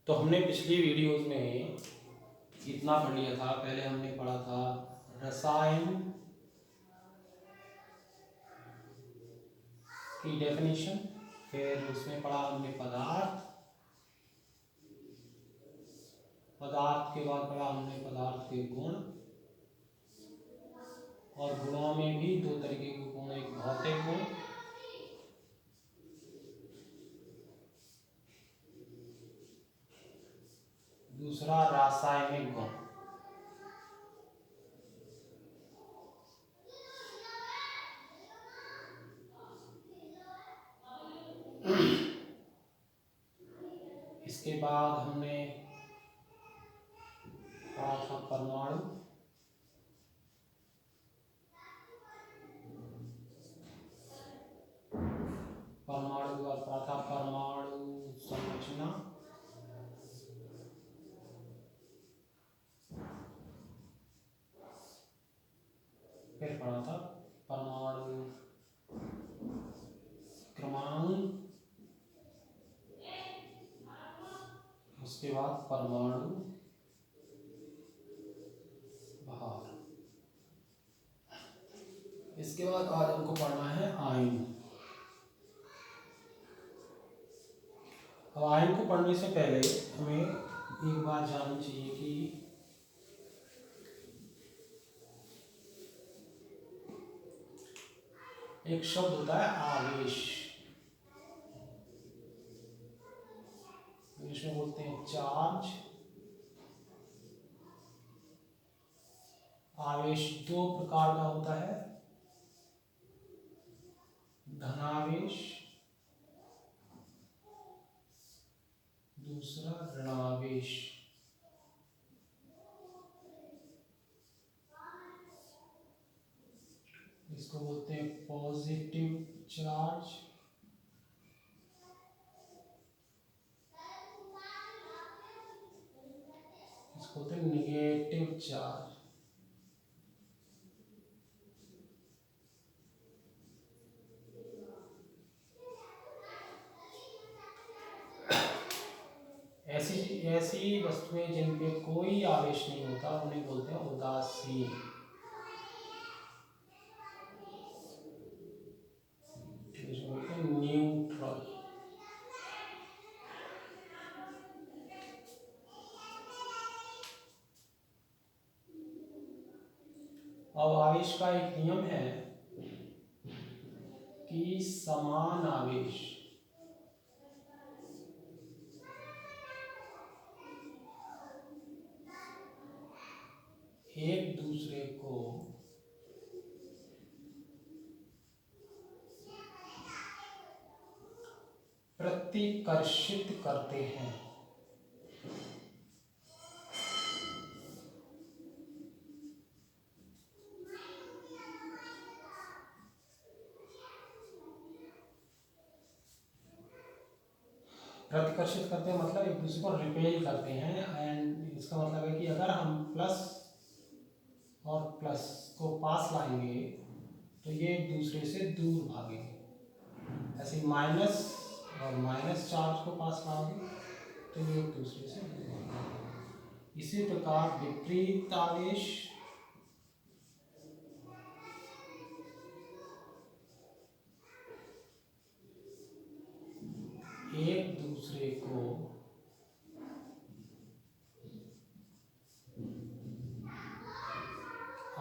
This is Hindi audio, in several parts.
तो हमने पिछली वीडियोस में इतना पढ़ लिया था। पहले हमने पढ़ा था रसायन की डेफिनेशन, फिर उसमें पढ़ा हमने पदार्थ, पदार्थ के बाद पढ़ा हमने पदार्थ के गुण, और गुणों में भी दो तरीके के गुण, एक भौतिक गुण दूसरा रासायनिक गुण। इसके बाद हमने पढ़ा था परमाणु, परमाणु के बाद पढ़ा था परमाणु संरचना, फिर पढ़ा था परमाणु क्रमांक, उसके बाद परमाणु भार। इसके बाद आज हमको पढ़ना है आयन। अब आयन को पढ़ने से पहले हमें एक बात जाननी चाहिए कि एक शब्द होता है आवेश, इंग्लिश में बोलते हैं चार्ज। आवेश दो प्रकार का होता है, धनावेश, दूसरा ऋणावेश। इसको बोलते हैं पॉजिटिव चार्ज, इसको बोलते हैं निगेटिव चार्ज। ऐसी वस्तुएं जिन पे कोई आवेश नहीं होता उन्हें बोलते हैं उदासीन। बोलते हैं न्यूट्रल। अब आवेश का एक नियम है कि समान आवेश एक दूसरे को प्रतिकर्षित करते हैं। प्रतिकर्षित करते हैं मतलब एक दूसरे को रिपेल करते हैं। एंड इसका मतलब है कि अगर हम प्लस और प्लस को पास लाएंगे तो ये एक दूसरे से दूर भागेंगे। ऐसे माइनस और माइनस चार्ज को पास लाओगे तो ये एक दूसरे से दूर भागेंगे। इसी प्रकार विपरीत आवेश एक दूसरे को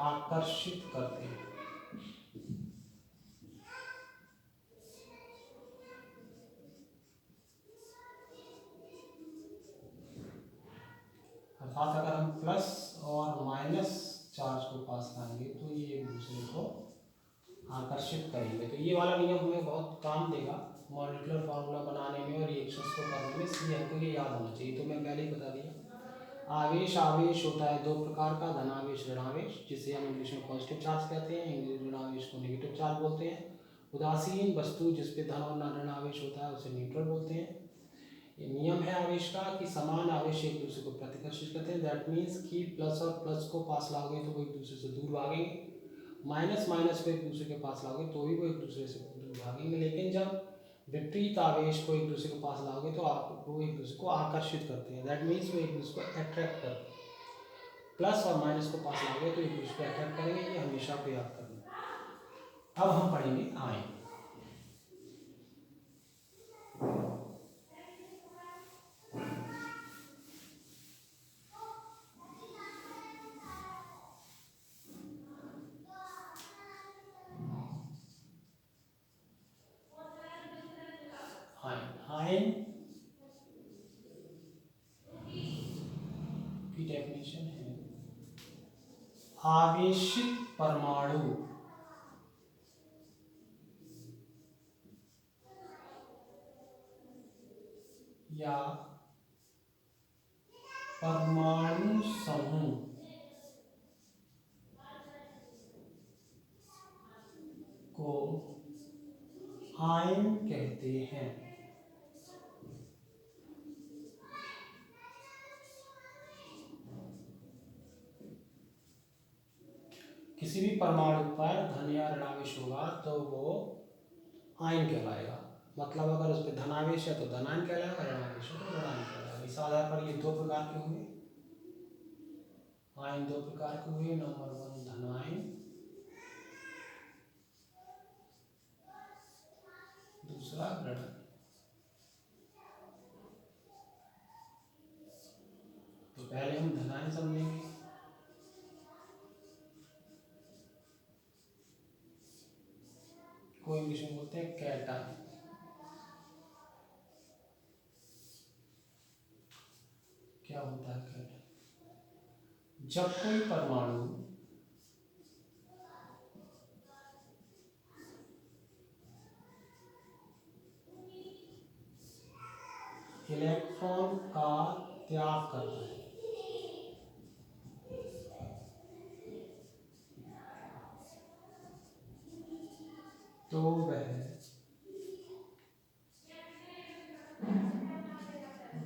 आकर्षित करते हैं। अर्थात अगर हम प्लस और माइनस चार्ज को पास लाएंगे तो ये एक दूसरे को आकर्षित करेंगे। तो ये वाला नियम हमें बहुत काम देगा मॉलिक्यूलर फार्मूला बनाने में और रिएक्शंस को करने में, इसलिए हमको ये याद होना चाहिए। तो मैं पहले ही बता दिया। आवेश होता है दो प्रकार का, धनावेश ऋणावेश, जिसे हम इंग्लिश में पॉजिटिव चार्ज कहते हैं, ऋणावेश को नेगेटिव चार्ज बोलते हैं। उदासीन वस्तु जिसपे धन और ऋणावेश होता है उसे न्यूट्रल बोलते हैं। ये नियम है आवेश का कि समान आवेश एक दूसरे को प्रतिकर्षित करते हैं। दैट मीन्स कि प्लस और प्लस को पास लाओगे तो वो एक दूसरे से दूर भागेंगे, माइनस माइनस को एक दूसरे के पास लाओगे तो भी वो एक दूसरे से दूर भागेंगे। लेकिन जब विपरीत आवेश को एक दूसरे के पास लाओगे तो आप वो एक दूसरे को आकर्षित करते हैं, दैट मीन्स वो एक दूसरे को अट्रैक्ट करते हैं। प्लस और माइनस को पास लाओगे तो एक दूसरे को अट्रैक्ट करेंगे, ये हमेशा को याद करना। अब हम पढ़ेंगे आयन। आयन की डेफिनेशन है आवेशित परमाणु या परमाणु समूह को आयन कहते हैं। किसी भी परमाणु पर धन या ऋणावेश होगा तो वो आयन कहलाएगा। मतलब अगर उस पर धनावेश है तो धनायन कहलाएगा, ऋणावेश है तो ऋणायन कहलाएगा। इस आधार पर ये दो प्रकार के होंगे आयन, दो प्रकार के हुए। नंबर 1 धनायन, दूसरा ऋणायन। तो पहले हम धनायन समझेंगे। को इंग्लिश में बोलते हैं कैटायन। क्या होता है कैटायन? जब कोई परमाणु इलेक्ट्रॉन का त्याग करता है तो वह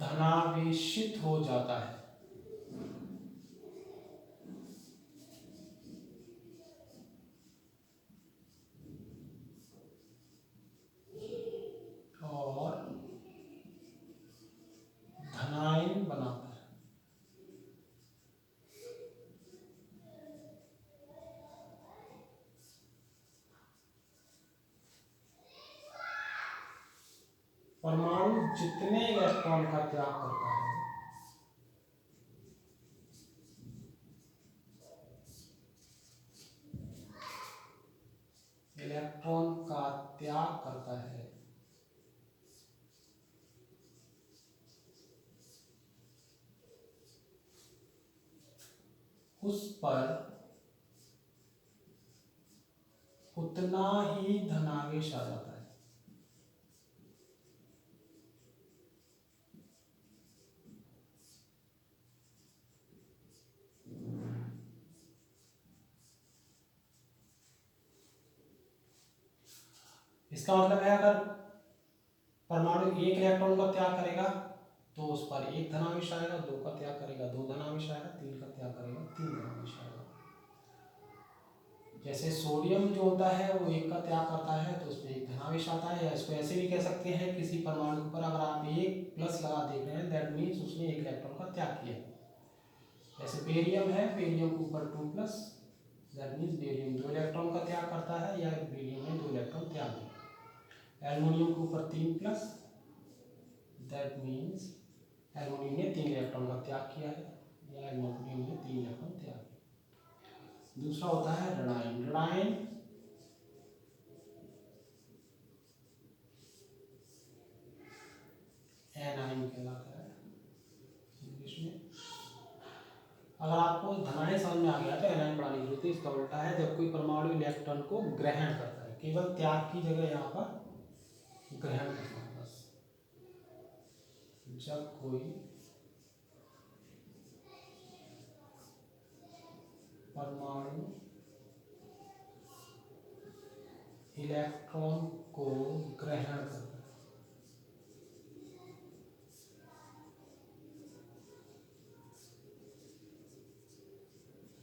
धनावेशित हो जाता है। और धनायन बनाता है। परमाणु जितने इलेक्ट्रॉन का त्याग करता है इलेक्ट्रॉन का त्याग करता है उस पर उतना ही धनावेश आ जाता है। इसका मतलब है अगर परमाणु एक इलेक्ट्रॉन का त्याग करेगा तो उस पर एक धनावेश आएगा, दो का त्याग करेगा दो धनावेश आएगा, तीन का त्याग करेगा तीन धनावेश आएगा। जैसे सोडियम जो होता है वो एक का त्याग करता है तो उसमें एक धनावेश आता है। या इसको ऐसे भी कह सकते हैं किसी परमाणु पर अगर आप एक प्लस लगा देख रहे हैं दैट मीन्स उसने एक इलेक्ट्रॉन का त्याग किया। जैसे बेरियम है, बेरियम के ऊपर 2+ दैट मीन्स बेरियम 2 इलेक्ट्रॉन का त्याग करता है या बेरियम में 2 इलेक्ट्रॉन त्याग दिया। एल्युमिनियम के ऊपर 3+ दैट मीन्स एल्युमिनियम ने 3 इलेक्ट्रॉन का त्याग किया है या एल्युमिनियम ने 3 इलेक्ट्रॉन त्याग किया। दूसरा होता है ऋणायन। ऋणायन एनायन कहलाता है इंग्लिश में। अगर आपको धनायन समझ में आ गया तो एनायन पढ़ाने की जरूरत है। इसका उल्टा है जब कोई परमाणु इलेक्ट्रॉन को ग्रहण करता है, केवल त्याग की जगह यहाँ पर ग्रहण करता है बस। जब कोई परमाणु इलेक्ट्रॉन को ग्रहण करता है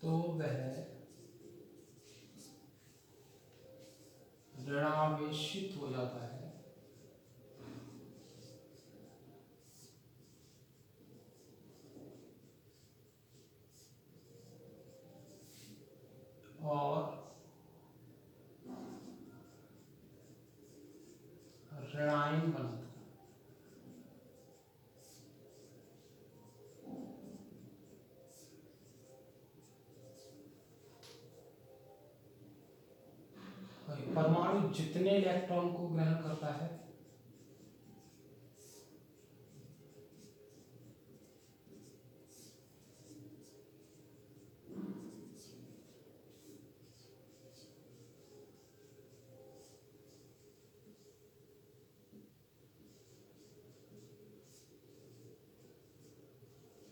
तो वह ऋणावेशित हो जाता है और ऋणायन बनता है। परमाणु जितने इलेक्ट्रॉन को ग्रहण करता है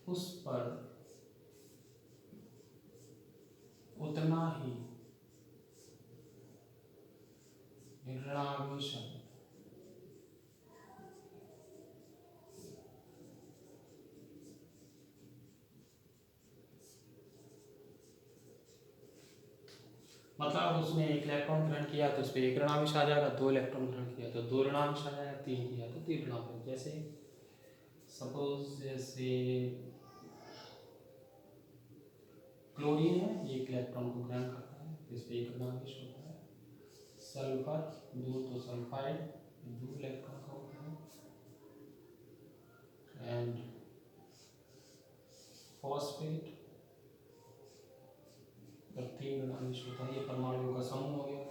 उस पर उतना ही ऋणावेश है। मतलब उसने एक इलेक्ट्रॉन ग्रहण किया तो उस पर एक ऋणावेश आ जाएगा, दो इलेक्ट्रॉन ग्रहण किया तो दो ऋणावेश आ जाएगा, तीन किया तो तीन ऋणावेश। जैसे सपोज जैसे क्लोरीन है, ये एक इलेक्ट्रॉन को ग्रहण करता है तो इस पर एक ऋणावेश होता है। सल्फर दो तो सल्फाइड दो इलेक्ट्रॉन का होता है। एंड फॉस्फेट पर तीन ऋणावेश होता है। ये परमाणुओं का समूह हो गया,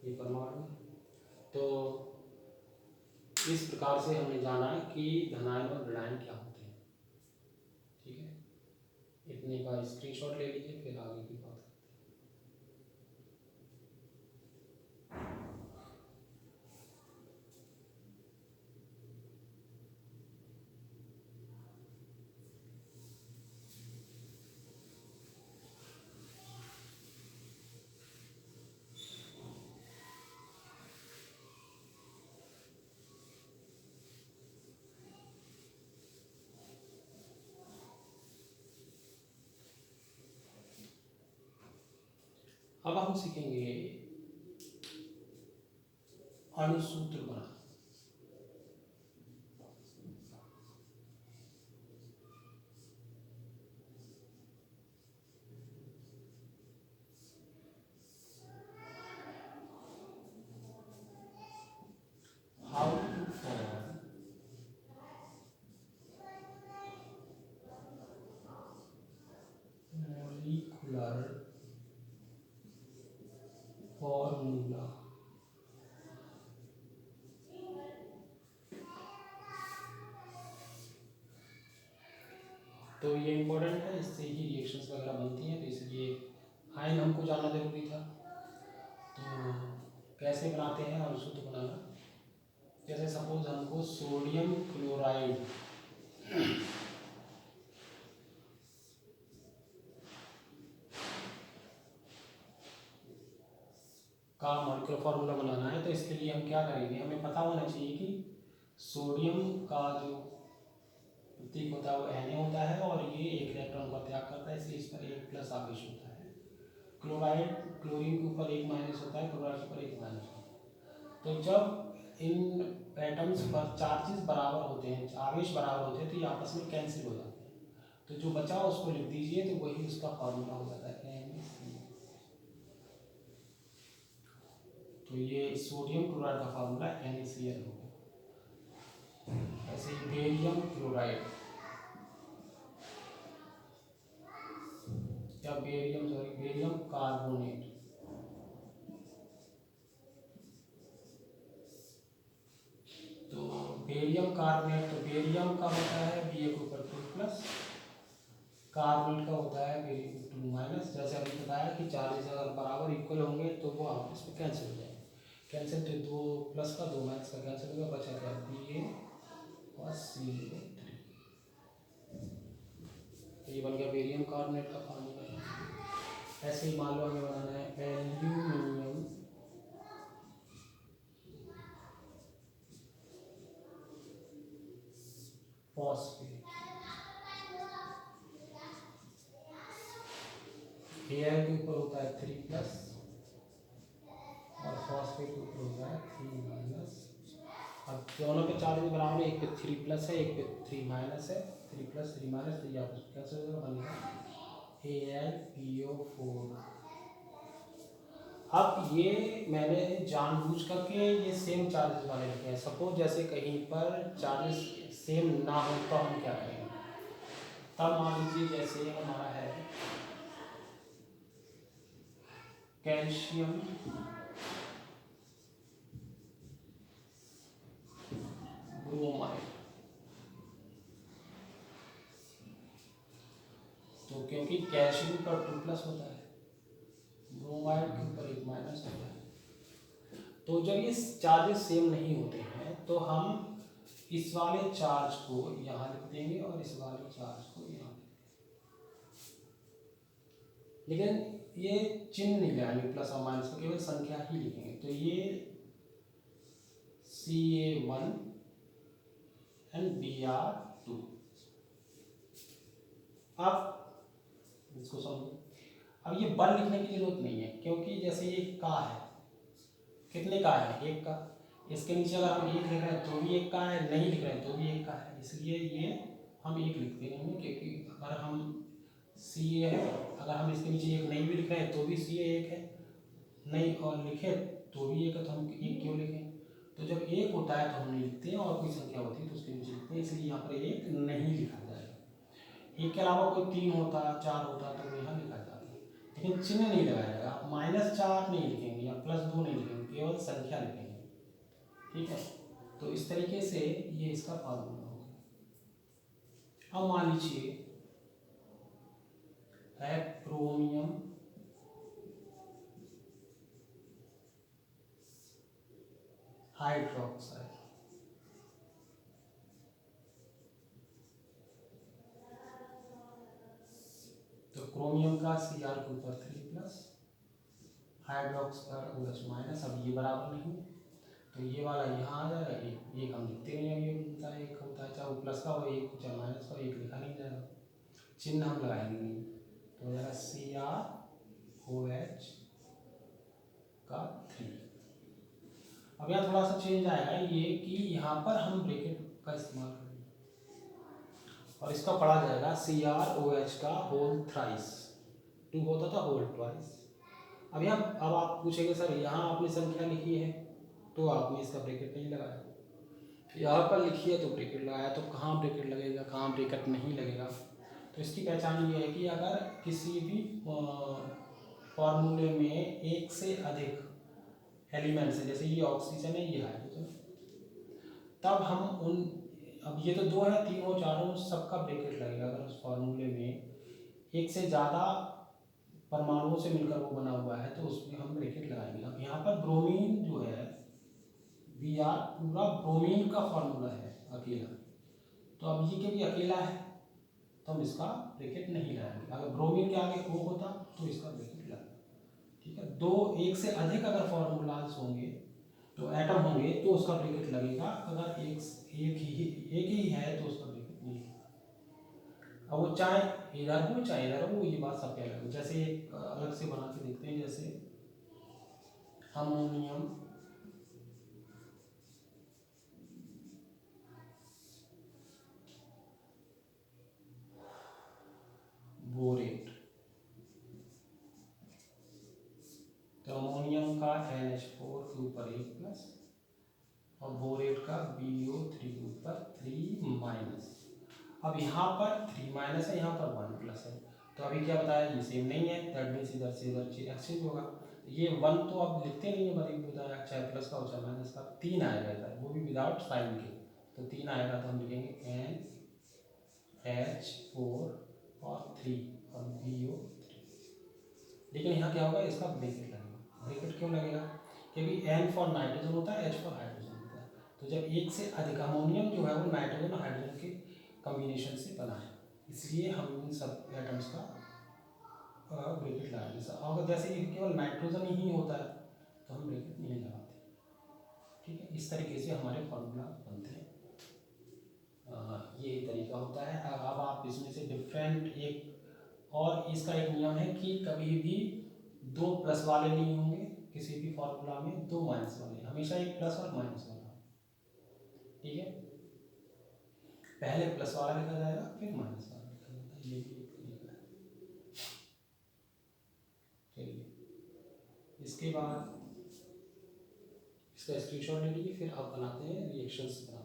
ये परमाणु। तो इस प्रकार से हमने जाना है कि धनायन और ऋणायन क्या होते हैं। ठीक है, इतने का स्क्रीनशॉट ले लीजिए, फिर आगे की बात करते हैं। अब हम सीखेंगे अणुसूत्र बनाना। How to form molecular formula. तो ये इम्पोर्टेंट है, इससे ही रिएक्शंस वगैरह बनती हैं, तो इसलिए आयन हमको जानना जरूरी था। तो कैसे बनाते हैं अणुसूत्र बनाना, जैसे सपोज हमको सोडियम क्लोराइड का मॉलिक्यूलर फार्मूला बनाना है, तो इसके लिए हम क्या करेंगे, हमें पता होना चाहिए कि सोडियम का जो प्रतीक होता है वो Na होता है और ये एक इलेक्ट्रॉन का त्याग करता है, इसलिए इस पर एक प्लस आवेश होता है। क्लोराइड क्लोरीन के ऊपर एक माइनस होता है, क्लोराइड के ऊपर एक माइनस होता है। तो जब इन एटम्स पर चार्जेस बराबर होते हैं, आवेश बराबर होते हैं, तो ये आपस में कैंसिल हो जाते हैं। तो जो बचा उसको लिख दीजिए, तो वही उसका फार्मूला हो जाता है NaCl। तो ये सोडियम क्लोराइड का फार्मूला NaCl हो गया। ऐसे ही बेरियम क्लोराइड या बेरियम कार्बोनेट, तो बेरियम कार्बोनेट, तो बेरियम का होता है Ba के ऊपर 2 प्लस, कार्बोनेट का होता है बेरियम 2 माइनस। जैसे अभी बताया कि चार्जेस अगर बराबर इक्वल होंगे तो वो आपस में कैंसिल हो जाएंगे। कैंसिल तो 2 प्लस का 2 माइनस का कैंसिल हो गया, बचा क्या Ba और CO3। तो ये बन गया बेरियम कार्बोनेट का फार्मूला। ऐसे ही मान लो हमें बनाना है एल्यूमिनियम फॉस्फेट। Al के ऊपर होता है 3 प्लस और फॉस्फेट के ऊपर होता है 3 माइनस। अब दोनों पे चार्ज बराबर है, एक पे 3 प्लस है, एक पे 3 माइनस है। 3 प्लस 3 माइनस, तो ये आपस में कैंसिल हो जाएगा, बनेगा AlPO4 अब ये मैंने जानबूझ करके ये सेम चार्जेस वाले लिखे हैं। सपोज जैसे कहीं पर चार्जेस सेम ना हो तो हम क्या करेंगे, तब मान लीजिए जैसे हमारा है कैल्शियम ब्रोमाइड, तो क्योंकि कैल्शियम पर 2+ होता है, ब्रोमाइड के ऊपर 1- होता है, तो जब ये चार्जेस सेम नहीं होते हैं तो हम इस वाले चार्ज को यहाँ लिख देंगे और इस वाले चार्ज को यहाँ लिख देंगे, लेकिन ये चिन्ह नहीं लगाएंगे प्लस और माइनस का, केवल संख्या ही लिखेंगे। तो ये Ca1 एंड Br2। अब इसको समझो, अब ये बल लिखने की जरूरत नहीं है क्योंकि जैसे ये का है, कितने का है, 1 का, इसके नीचे अगर हम 1 लिख रहे हैं तो भी 1 का है, नहीं लिख रहे हैं तो भी 1 का है, इसलिए ये हम 1 लिखते नहीं हैं। क्योंकि अगर हम Ca है, अगर हम इसके नीचे 1 नहीं भी लिख रहे हैं तो भी Ca 1 है, नहीं और लिखे तो भी 1 है, तो हम 1 क्यों लिखें। तो जब 1 होता है तो हम नहीं लिखते हैं, और कोई संख्या होती है तो उसके नीचे लिखते हैं, इसलिए यहाँ पर 1 नहीं लिखा जाएगा। 1 के अलावा कोई 3 होता, 4 होता तो यहाँ लिखा जाता, लेकिन चिन्ह नहीं लगाया जाएगा। आप -4 नहीं लिखेंगे या +2 नहीं लिखेंगे, केवल संख्या लिखेंगे, ठीक है। तो इस तरीके से ये इसका फार्मूला होगा। अब मान लीजिए है क्रोमियम हाइड्रोक्साइड, तो क्रोमियम का Cr के ऊपर 3+, हाइड्रोक्स का OH-। अब ये बराबर नहीं, तो ये वाला यहाँ आ जाएगा, एक हम लिखते नहीं हैं, ये होता है, 1 होता है, चाहे वो प्लस का हो 1, चाहे माइनस का हो 1, लिखा नहीं जाएगा, चिन्ह हम लगाएंगे नहीं, तो हो जाएगा CrOH का 3। अब यहाँ थोड़ा सा चेंज आएगा ये कि यहाँ पर हम ब्रैकेट का इस्तेमाल करेंगे और इसका पढ़ा जाएगा CrOH का होल थ्राइस, 2 होता था होल ट्वाइस। अब यहाँ अब आप पूछेंगे सर यहाँ आपने संख्या लिखी है तो आपने इसका ब्रैकेट नहीं लगाया, यहाँ पर लिखी है तो ब्रैकेट लगाया, तो कहाँ ब्रैकेट लगेगा, कहाँ ब्रैकेट नहीं लगेगा। तो इसकी पहचान ये है कि अगर किसी भी फॉर्मूले में एक से अधिक एलिमेंट्स है, जैसे ये ऑक्सीजन है, ये हाइड्रोजन, तब हम उन, अब ये तो 2 है, 3 हो, 4 हो, सबका ब्रैकेट लगेगा। अगर उस फॉर्मूले में एक से ज़्यादा परमाणुओं से मिलकर वो बना हुआ है तो उसमें हम ब्रैकेट लगाएंगे। अब यहाँ पर ब्रोमीन जो है Br पूरा ब्रोमीन का फॉर्मूला है अकेला, तो अब ये क्योंकि अकेला है तो हम इसका ब्रैकेट नहीं लगाएंगे। अगर ब्रोमीन के आगे O होता तो इसका ब्रैकेट लगता, ठीक है। 2 एक से अधिक अगर फॉर्मूलाज होंगे तो एटम होंगे तो उसका ब्रैकेट लगेगा, अगर एक ही है तो उसका ब्रैकेट नहीं लगेगा। अब वो चाहे इधर हो चाहे इधर हो, ये बात सब अलग है। जैसे एक अलग से बना के देखते हैं, जैसे अमोनियम बोरेट, तो अमोनियम का NH4 के ऊपर 1+ और बोरेट का BO3 के ऊपर 3-। अब यहाँ पर 3- है, यहाँ पर 1+ है, तो अभी क्या बताया, ये सेम नहीं है, दैट मीन्स इधर से इधर एक्सचेंज होगा। ये 1 तो आप लिखते नहीं है, मतलब बताया चाहे प्लस का हो चाहे माइनस का, 3 आएगा इधर, वो भी विदाउट साइन के, तो 3 आएगा तो हम लिखेंगे NH4 और 3 और BO3। लेकिन यहाँ क्या होगा, इसका ब्रैकेट लगेगा। ब्रैकेट क्यों लगेगा, क्योंकि N फॉर नाइट्रोजन होता है, H फॉर हाइड्रोजन होता है, तो जब एक से अधिक, अमोनियम जो है वो नाइट्रोजन और हाइड्रोजन के कॉम्बिनेशन से बना है, इसलिए हम इन सब एटम्स का ब्रैकेट लगाएंगे। अगर जैसे ये केवल नाइट्रोजन ही होता है तो हम ब्रैकेट नहीं लगाते, ठीक है। इस तरीके से हमारे फॉर्मूला बनते हैं, ये तरीका होता है। अब आप इसमें से डिफरेंट एक, और इसका एक नियम है कि कभी भी 2 प्लस वाले नहीं होंगे किसी भी फॉर्मूला में, 2 माइनस वाले, हमेशा एक प्लस और माइनस वाला, ठीक है। पहले प्लस वाला लिखा जाएगा फिर माइनस वाला लिखा जाता है, ये भी एक तरीका है। चलिए, इसके बाद इसका स्क्रीनशॉट ले लीजिए, फिर आप बनाते हैं रिएक्शंस बनाते हैं।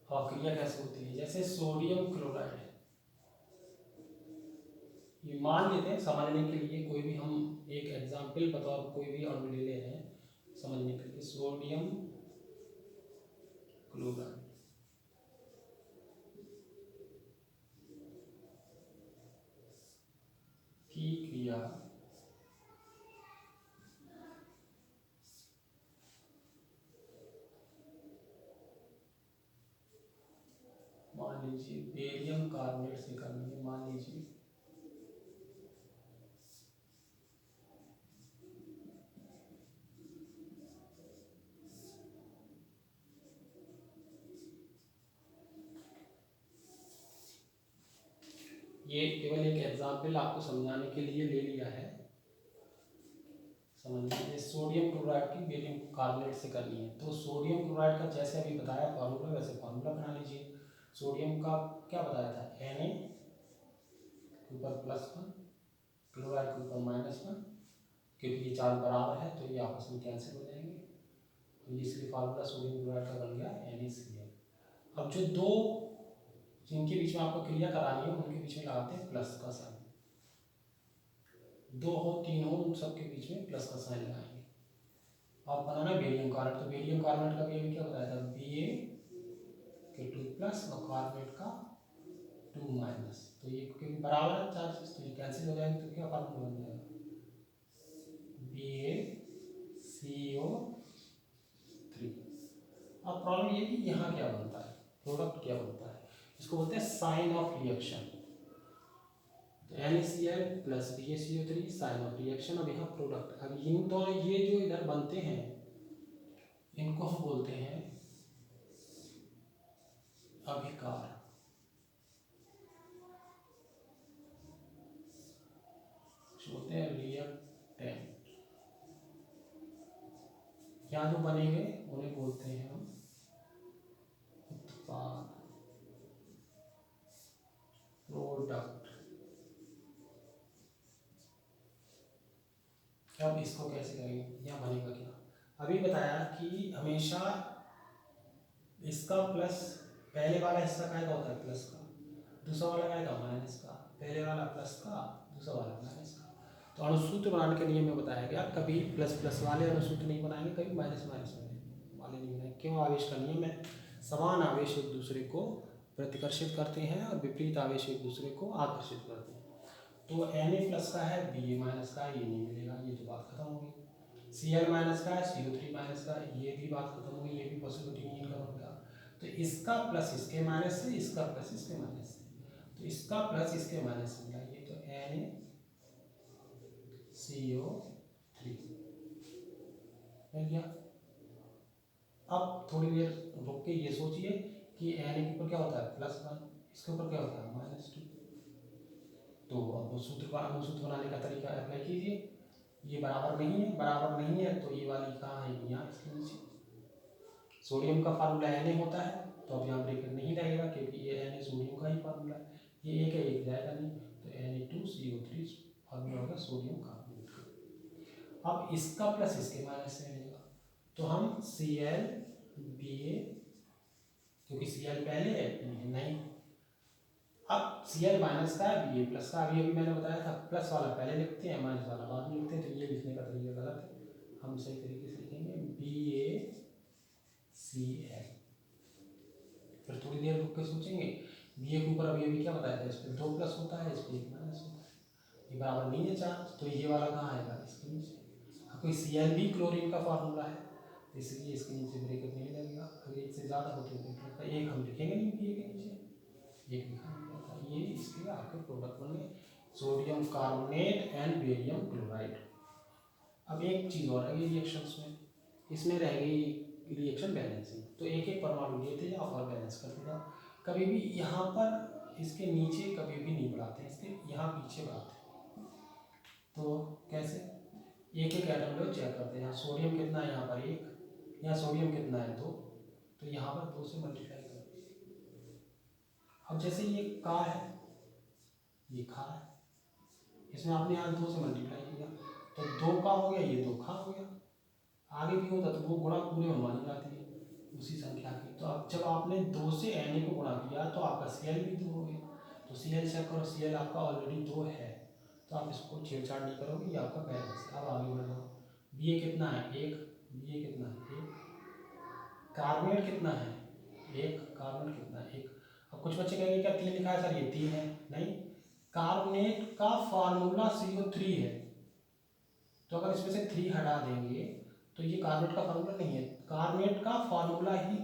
और क्रिया कैसे होती है, जैसे सोडियम क्लोराइड है, ये मान लेते हैं समझने के लिए, कोई भी हम एक एग्जाम्पल बतौर कोई भी अणु ले ले रहे हैं समझने के लिए। सोडियम क्लोराइड की क्रिया मान लीजिए बेरियम कार्बोनेट से करनी है, मान लीजिए ये केवल एक एग्जाम्पल आपको समझाने के लिए ले लिया है, समझ लीजिए। सोडियम क्लोराइड की बेरियम कार्बोनेट से करनी है, तो सोडियम क्लोराइड का जैसे अभी बताया फार्मूला, वैसे फार्मूला बना लीजिए। सोडियम का क्या बताया था, Na के ऊपर +1, क्लोराइड के ऊपर -1, क्योंकि ये चार बराबर है तो ये आपस में कैंसिल हो जाएंगे, तो इसलिए फार्मूला सोडियम क्लोराइड का बन गया NaCl। अब जो दो जिनके बीच में आपको क्रिया करानी है उनके बीच में लगाते हैं प्लस का साइन, दो हो तीन हो उन सबके बीच में प्लस का साइन लगाएंगे। अब बनाना बेरियम कार्बोनेट, तो बेरियम कार्बोनेट का भी अभी क्या बताया था, Ba के 2+ और कार्बोनेट का 2-, तो ये क्योंकि बराबर है चार्जेस तो ये कैंसिल हो जाएंगे, तो क्या फार्मूला बन जाएगा, BaCO3। अब प्रॉब्लम ये कि यहाँ क्या बनता है, प्रोडक्ट क्या बनता है, इसको बोलते हैं sign of reaction. NaCl plus BaCO3 sign of reaction. अब यहाँ प्रोडक्ट, अब इन दोनों ये जो इधर बनते हैं इनको हम बोलते हैं अभिकार, बोलते हैं रिएक्टेंट। यहाँ जो बनेंगे उन्हें बोलते हैं हम उत्पाद, प्रोडक्ट। अब इसको कैसे करेंगे, यहाँ बनेगा क्या, अभी बताया कि हमेशा इसका प्लस, पहले वाला हिस्सा काय का होता है प्लस का, दूसरा वाला काय का माइनस का, पहले वाला प्लस का, दूसरा वाला माइनस का। तो अणुसूत्र बनाने के नियम में बताया गया कभी प्लस प्लस वाले अणुसूत्र नहीं बनाएंगे, कभी माइनस माइनस वाले नहीं बनाएंगे। क्यों, आवेश का नियम है, समान आवेश एक दूसरे को प्रतिकर्षित करते हैं और विपरीत आवेश एक दूसरे को आकर्षित करते हैं। तो Na+ का है, Ba- का ये नहीं मिलेगा, ये तो बात खत्म होगी। Cl- का है, CO3- का, ये भी बात खत्म होगी, ये भी पॉसिबिलिटी नहीं इनका होगा। तो इसका प्लस इसके माइनस से, इसका प्लस इसके माइनस से, तो इसका प्लस इसके माइनस से मिलाइए तो NaCO3 मिल गया। अब थोड़ी देर रुक के ये सोचिए कि Na के ऊपर क्या होता है +1, इसके ऊपर क्या होता है -2, तो अब सूत्र बनाने का तरीका अप्लाई कीजिए। ये बराबर नहीं है, बराबर नहीं है तो ये वाली कहाँ है, यहाँ इसके नीचे। सोडियम का फार्मूला Na होता है, तो अब यहाँ ब्रेकेट नहीं रहेगा क्योंकि ये Na सोडियम का ही फार्मूला है, ये एक है एक जाएगा नहीं, तो Na2CO3 फार्मूला होगा सोडियम कार्बोनेट का। अब इसका प्लस इसके माइनस से मिलेगा, तो हम Cl Ba, क्योंकि Cl पहले है नहीं, अब Cl माइनस का है, Ba प्लस का, अभी मैंने बताया था प्लस वाला पहले लिखते हैं माइनस वाला बाद में लिखते हैं, तो ये लिखने का तरीका गलत है, हम सही तरीके से लिखेंगे BaCl। फिर थोड़ी देर रुक के सोचेंगे, Ba के ऊपर अभी क्या बताया था, इस पर 2+ होता है, इस पर 1- होता है, ये बराबर नहीं है चार्ज, तो ये वाला कहाँ आएगा, इसके नीचे। कोई Cl भी क्लोरीन का फार्मूला है, इसलिए इसके नीचे ब्रेकेट नहीं लगेगा। अगर एक से ज़्यादा होते हैं ब्रेकेट, एक हम लिखेंगे नहीं Ba के नीचे, एक लिखा नहीं जाता। ये इसके आपके प्रोडक्ट बन गए sodium carbonate and barium chloride. अब एक चीज़ और है रिएक्शंस में, इसमें रह गई रिएक्शन बैलेंसिंग। तो एक एक परमाणु लेते जाओ और बैलेंस करते जाओ। कभी भी यहाँ पर इसके नीचे कभी भी नहीं बढ़ाते हैं, इसके यहाँ पीछे बढ़ाते हैं। तो कैसे, एक एक एटम लो चेक करते हैं। यहाँ सोडियम कितना है, यहाँ पर 1, यहाँ सोडियम कितना है 2, तो यहाँ पर 2 से मल्टीप्लाई करो। अब जैसे ये का है, ये खा है, इसमें आपने यहाँ 2 से मल्टीप्लाई किया तो 2 का हो गया, ये 2 खा हो गया। आगे भी होता तो वो गुणा पूरे में मानी जाती है उसी संख्या की। तो अब जब आपने 2 से Na को गुणा किया तो आपका Cl भी 2 हो गया। तो Cl चेक करो, Cl आपका ऑलरेडी 2 है, तो आप इसको छेड़छाड़ नहीं करोगे, ये आपका बैलेंस है। अब आगे बढ़ जाओ, Ba कितना है 1, Ba कितना है 1, कार्बोनेट कितना है 1, कार्बोनेट कितना है 1। अब कुछ बच्चे कहेंगे क्या 3 लिखा है सर, ये 3 है, नहीं, कार्बोनेट का फार्मूला CO3 है। तो अगर इसमें से 3 हटा देंगे तो ये कार्बोनेट का फार्मूला नहीं है, कार्बोनेट का फार्मूला ही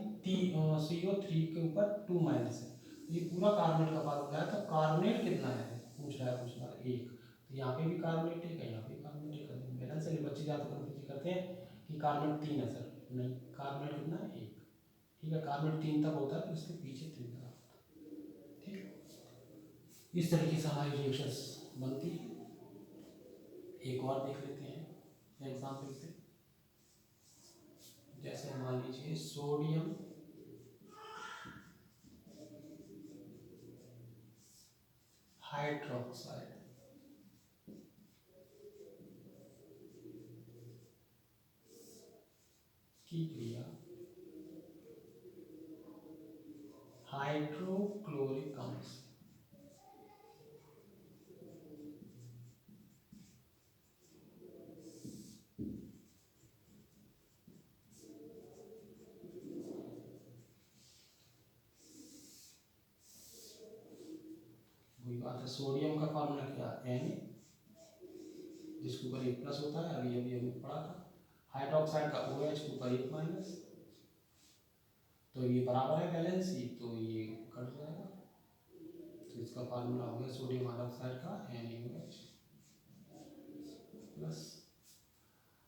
CO3 के ऊपर 2 माइनस है, ये पूरा कार्बोनेट का फार्मूला है। तो कार्बोनेट कितना है पूछ रहा है 1, तो यहाँ पे भी कार्बोनेट है, यहाँ पे भी कार्बोनेट है। बैलेंस से बच्चे ज़्यादा कंफ्यूज करते हैं कि कार्बोनेट 3 है सर, नहीं, कार्बोनेट कितना है 1, ठीक है। कार्बोनेट 3 तक होता है तो इसके पीछे 3 तक होता है, ठीक। इस तरीके से हमारी रिएक्शंस बनती है। एक और देख लेते हैं एग्जाम्पल पे। जैसे मान लीजिए सोडियम हाइड्रोक्साइड की क्रिया हाइड्रोक्लोरिक अम्ल से वही बात है। सोडियम का फॉर्मूला क्या है Na, जिसके ऊपर 1 प्लस होता है, अभी अभी अभी पढ़ा था। हाइड्रोक्साइड का OH के ऊपर 1 माइनस, तो ये बराबर है बैलेंस ही, तो ये कट जाएगा। तो इसका फार्मूला हो गया सोडियम हाइड्रोक्साइड का NaOH प्लस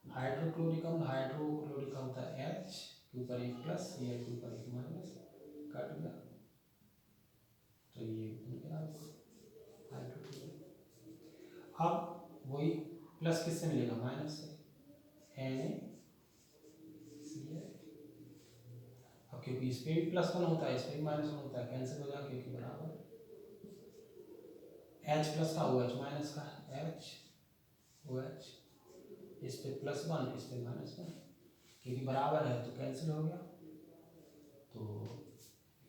हाइड्रोक्लोरिक अम्ल, हाइड्रोक्लोरिक अम्ल था H के ऊपर 1 प्लस, Cl के ऊपर 1 माइनस, कट गया, तो ये बन गया हाइड्रोक्लोरिक। अब वही प्लस किससे मिलेगा, माइनस से, NaCl। अब क्योंकि इस पे भी +1 होता है, इस पे भी -1 होता है, कैंसिल हो जाएगा क्योंकि बराबर H प्लस का OH माइनस का H OH, इस पे +1 इस पे -1, क्योंकि बराबर है तो कैंसिल हो गया। तो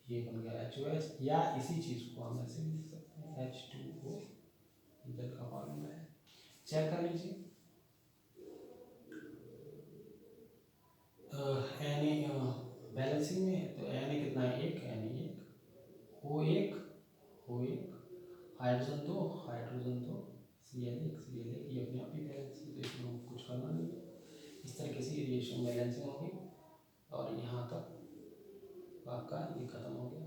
ये बन गया HOH, या इसी चीज़ को हम ऐसे भी लिख सकते हैं H2O, जल का फॉर्मूला है, चेक कर लीजिए। Na बैलेंसिंग में है तो Na कितना है 1, Na 1, O1 O1, hydrogen 2 hydrogen 2, Cl1 ये अपने आप ही बैलेंस है, तो इसमें कुछ करना नहीं है। इस तरीके से ये रिएक्शन बैलेंसिंग होगी और यहाँ तक आपका ये खत्म हो गया।